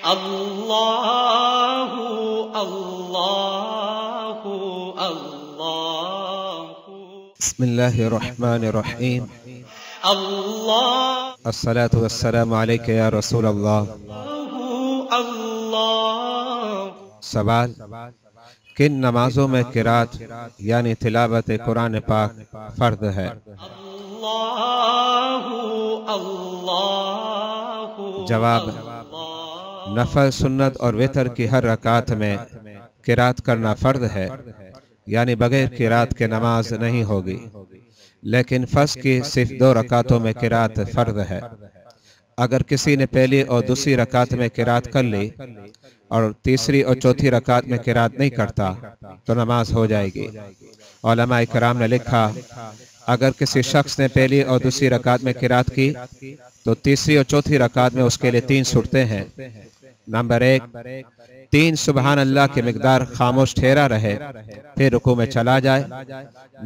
اللہ اللہ اللہ بسم اللہ الرحمن الرحیم اللہ الصلاة والسلام علیک یا رسول اللہ۔ اللہ سوال: کن نمازوں میں قرات یعنی تلاوت قرآن پاک فرض ہے؟ اللہ اللہ جواب: نفل، سنت اور وتر کی ہر رکعت میں قرات کرنا فرض ہے، یعنی بغیر قرات کے نماز نہیں ہوگی، لیکن فرض کی صرف 2 رکعتوں میں قرات فرض ہے۔ اگر کسی نے پہلی اور دوسری رکعت میں قرات کر لی اور تیسری اور چوتھی رکعت میں قرات نہیں کرتا تو نماز ہو جائے گی۔ علماء کرام نے لکھا، اگر کسی شخص نے پہلی اور دوسری رکعت میں قرات کی تو تیسری اور چوتھی رکعت میں اس کے لیے 3 صورتیں ہیں۔ نمبر 1، 3 سبحان اللہ کی مقدار خاموش ٹھہرا رہے پھر رکوع میں چلا جائے۔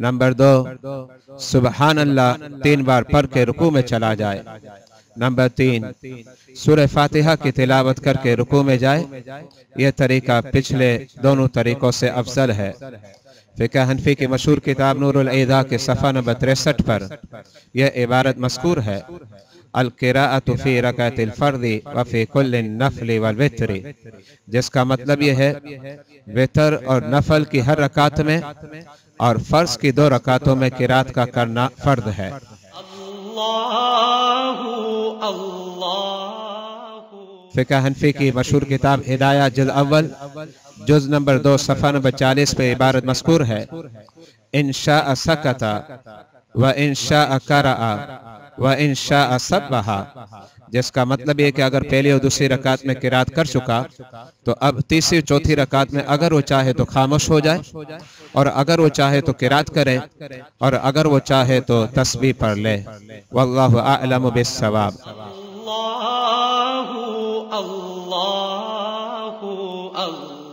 نمبر 2، سبحان اللہ 3 بار پڑھ کے رکوع میں چلا جائے۔ نمبر 3، سورہ فاتحہ کی تلاوت کر کے رکوع میں جائے۔ یہ طریقہ پچھلے دونوں طریقوں سے افضل ہے۔ فقہ حنفی کی مشہور کتاب نور العیدہ کے صفحہ نمبر 63 پر یہ عبارت مذکور ہے: القراءۃ فی رکعۃ الفرض وفی کل النفل والوتر، جس کا مطلب یہ ہے وتر اور نفل کی ہر رکعت میں اور فرض کی 2 رکعتوں میں قرات کا کرنا فرض ہے۔ اللہ اللہ فقہ حنفی کی مشہور کتاب ہدایہ جلد اول جز نمبر 2 صفحہ نمبر 40 پہ عبارت مذکور ہے: ان شاء سکت و ان شاء قرأ و ان شاء سبح، جس کا مطلب یہ کہ اگر پہلی اور دوسری رکعت میں قرات کر چکا تو اب تیسری چوتھی رکعت میں اگر وہ چاہے تو خاموش ہو جائے، اور اگر وہ چاہے تو قرات کرے، اور اگر وہ چاہے تو تسبیح پڑھ لے۔ واللہ اعلم بالصواب۔ اللہ اللہ اللہ